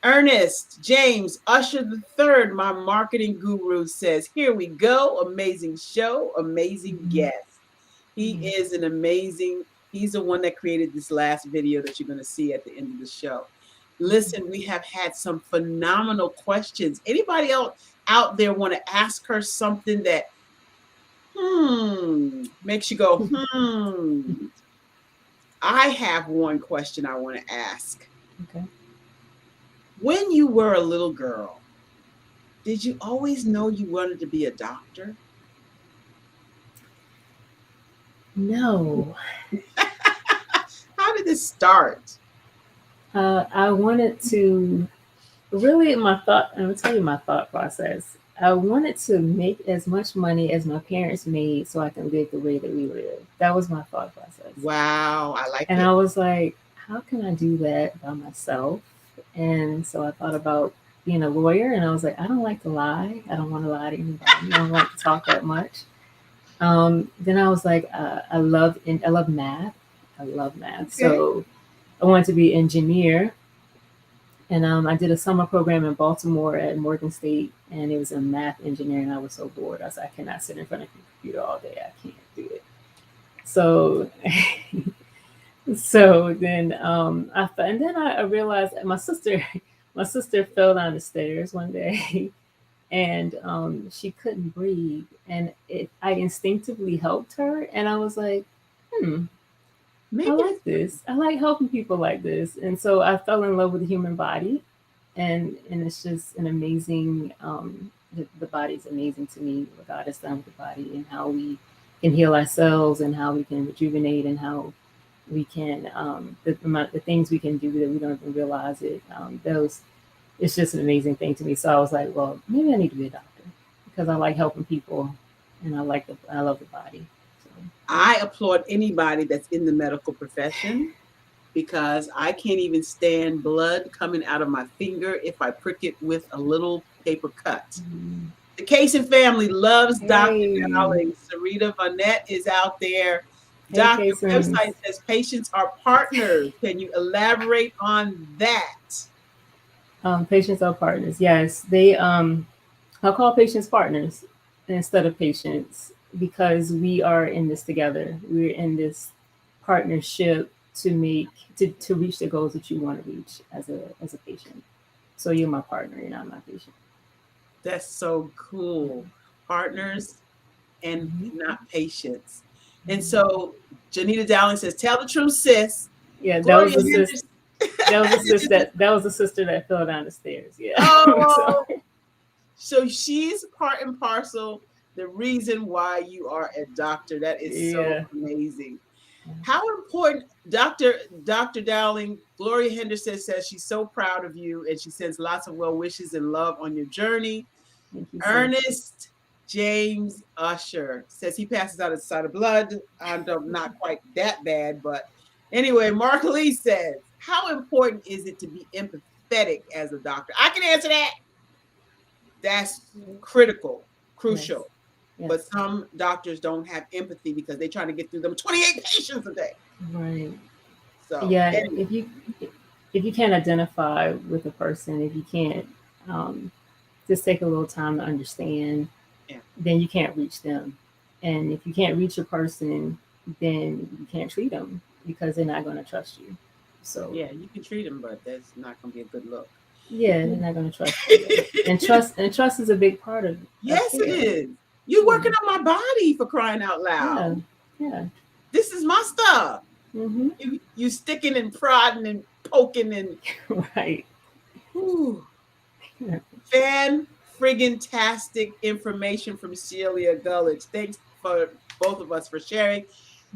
Ernest James Usher the Third, my marketing guru, says, "Here we go, amazing show, amazing guest." He is an amazing. He's the one that created this last video that you're going to see at the end of the show. Listen, we have had some phenomenal questions. Anybody else out there want to ask her something that makes you go I have one question I want to ask. Okay. When you were a little girl, did you always know you wanted to be a doctor? No. How did this start? I wanted to really I'm gonna tell you my thought process. I wanted to make as much money as my parents made so I can live the way that we live. That was my thought process. Wow, I like And it. I was like, how can I do that by myself? And so I thought about being a lawyer, and I was like, I don't like to lie. I don't want to lie to anybody. I don't like to talk that much. Then I was like, I love math. I love math. Okay. So I wanted to be an engineer. And I did a summer program in Baltimore at Morgan State, and it was in math engineering. I was so bored. I was like, I cannot sit in front of a computer all day. I can't do it. So, so then I realized that my sister fell down the stairs one day, and she couldn't breathe, and I instinctively helped her, and I was like, Maybe I like this. I like helping people like this. And so I fell in love with the human body. And it's just an amazing, the body's amazing to me, what God has done with the body and how we can heal ourselves and how we can rejuvenate and how we can, the things we can do that we don't even realize it. It's just an amazing thing to me. So I was like, well, maybe I need to be a doctor because I like helping people and I love the body. I applaud anybody that's in the medical profession because I can't even stand blood coming out of my finger if I prick it with a little paper cut. The Kaysen family loves Dr. Dowling. Sarita Vanette is out there. Doctor website says patients are partners. Can you elaborate on that? Patients are partners. Yes, I'll call patients partners instead of patients because we are in this together. We're in this partnership to reach the goals that you want to reach as a patient. So you're my partner, you're not my patient. That's so cool. Partners and not patients. And so Janita Dowling says, "Tell the truth, sis." Yeah, that was a sister that fell down the stairs. Yeah. Oh, so she's part and parcel the reason why you are a doctor. That is so amazing. How important, Dr. Dowling, Gloria Henderson says she's so proud of you and she sends lots of well wishes and love on your journey. Thank you, Ernest James Usher says he passes out a side of blood. I'm not quite that bad, but anyway, Mark Lee says, how important is it to be empathetic as a doctor? I can answer that. That's critical, crucial. Yes. Yes. But some doctors don't have empathy because they're trying to get through them 28 patients a day. Right. So yeah, anyway. if you can't identify with a person, if you can't just take a little time to understand, then you can't reach them. And if you can't reach a person, then you can't treat them because they're not going to trust you. So yeah, you can treat them, but that's not going to be a good look. Yeah, they're not going to trust you. and trust is a big part of it. Yes, it is. You're working on my body, for crying out loud. Yeah. This is my stuff. Mm-hmm. You sticking and prodding and poking and right. Fan friggin' tastic information from Celia Gulledge. Thanks for both of us for sharing.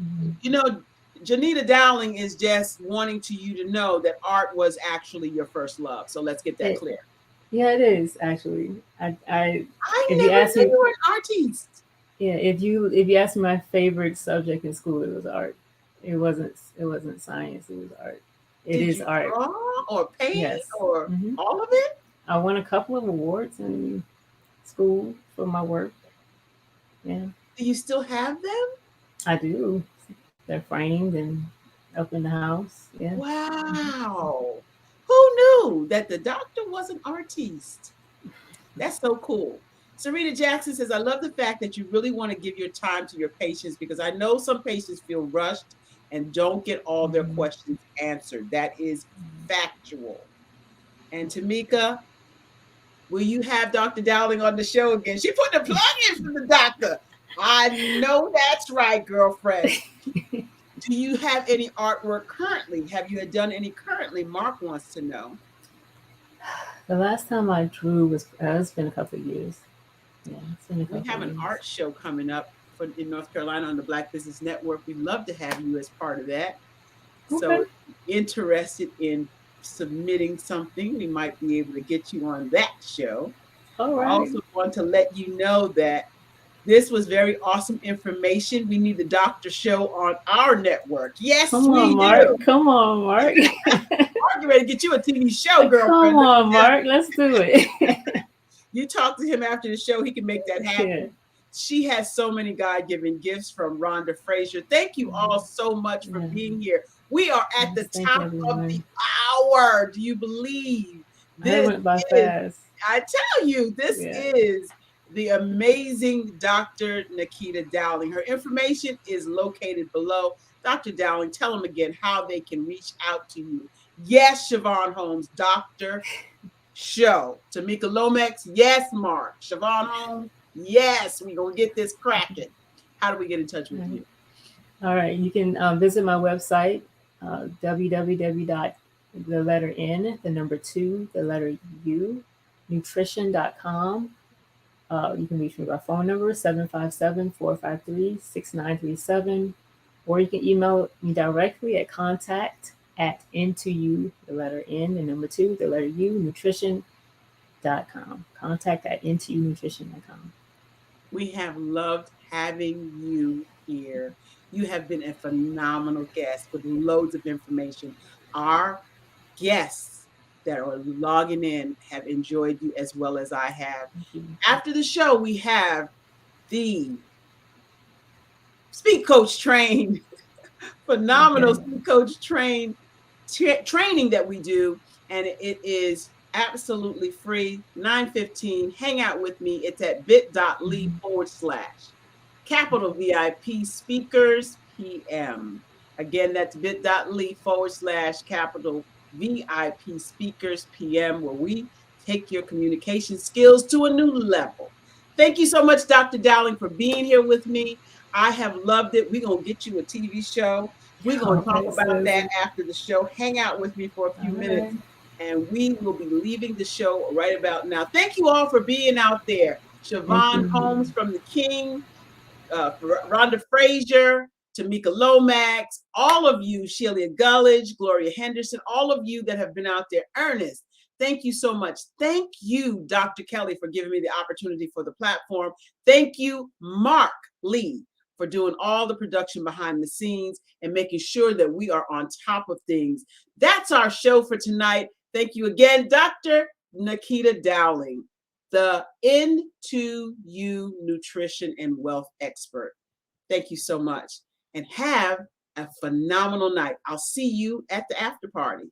Mm-hmm. You know, Janita Dowling is just wanting you to know that art was actually your first love. So let's get that clear. Yeah, it is actually. I never knew you were an artist. Yeah, if you ask me my favorite subject in school, it was art. It wasn't science. It was art. It Did is you art. draw or paint Yes. or Mhm. all of it? I won a couple of awards in school for my work. Yeah, Do you still have them? I do. They're framed and up in the house. Yeah. Wow. Who knew that the doctor was an artiste? That's so cool. Serena Jackson says, I love the fact that you really want to give your time to your patients because I know some patients feel rushed and don't get all their Mhm. questions answered. That is factual. And Tamika, will you have Dr. Dowling on the show again? She put the plug in for the doctor. I know that's right, girlfriend. Do you have any artwork currently? Have you done any currently? Mark wants to know. The last time I drew was it's been a couple of years. Yeah, it's been a We couple have of an years. art show coming up in North Carolina on the Black Business Network. We'd love to have you as part of that. So Okay. if you're interested in submitting something, we might be able to get you on that show. All I right. also want to let you know that this was very awesome information. We need the doctor show on our network. Yes, Come we on, Mark. do. Come on, Mark. Mark, you ready to get you a TV show, Come girlfriend. on, Mark. Let's do it. You talk to him after the show, he can make that happen. Yeah. She has so many God-given gifts from Rhonda Frazier. Thank you all so much for Yeah. being here. We are at Yes, the thank top of everyone. the hour. Do you believe It this went by is, fast. I tell you, this Yeah. is the amazing Dr. Nikita Dowling. Her information is located below. Dr. Dowling, tell them again how they can reach out to you. Yes, Siobhan Holmes, Dr. Show. Tamika Lomax, yes, Mark. Siobhan Holmes, yes, we're going to get this cracking. How do we get in touch with you? All right. You can visit my website, www. the letter N, the number 2, the letter U, nutrition.com. You can reach me by phone number 757-453-6937, or you can email me directly at contact@into the letter N, the number 2, the letter U, nutrition.com. Contact@intounutrition.com. We have loved having you here. You have been a phenomenal guest with loads of information. Our guests that are logging in have enjoyed you as well as I have. After the show, we have the Speak Coach Train, phenomenal Speak Coach Train training that we do, and it is absolutely free. 9:15. Hang out with me. It's at bit.ly/capital VIP Speakers PM. Again, that's bit.ly/capital VIP Speakers PM, where we take your communication skills to a new level. Thank you so much, Dr. Dowling, for being here with me. I have loved it. We're going to get you a TV show. We're going to talk about that after the show. Hang out with me for a few minutes, and we will be leaving the show right about now. Thank you all for being out there. Siobhan Holmes from The King, Rhonda Frazier, Tamika Lomax, all of you, Sheila Gulledge, Gloria Henderson, all of you that have been out there. Ernest, thank you so much. Thank you, Dr. Kelly, for giving me the opportunity for the platform. Thank you, Mark Lee, for doing all the production behind the scenes and making sure that we are on top of things. That's our show for tonight. Thank you again, Dr. Nikita Dowling, the Into You nutrition and wealth expert. Thank you so much, and have a phenomenal night. I'll see you at the after party.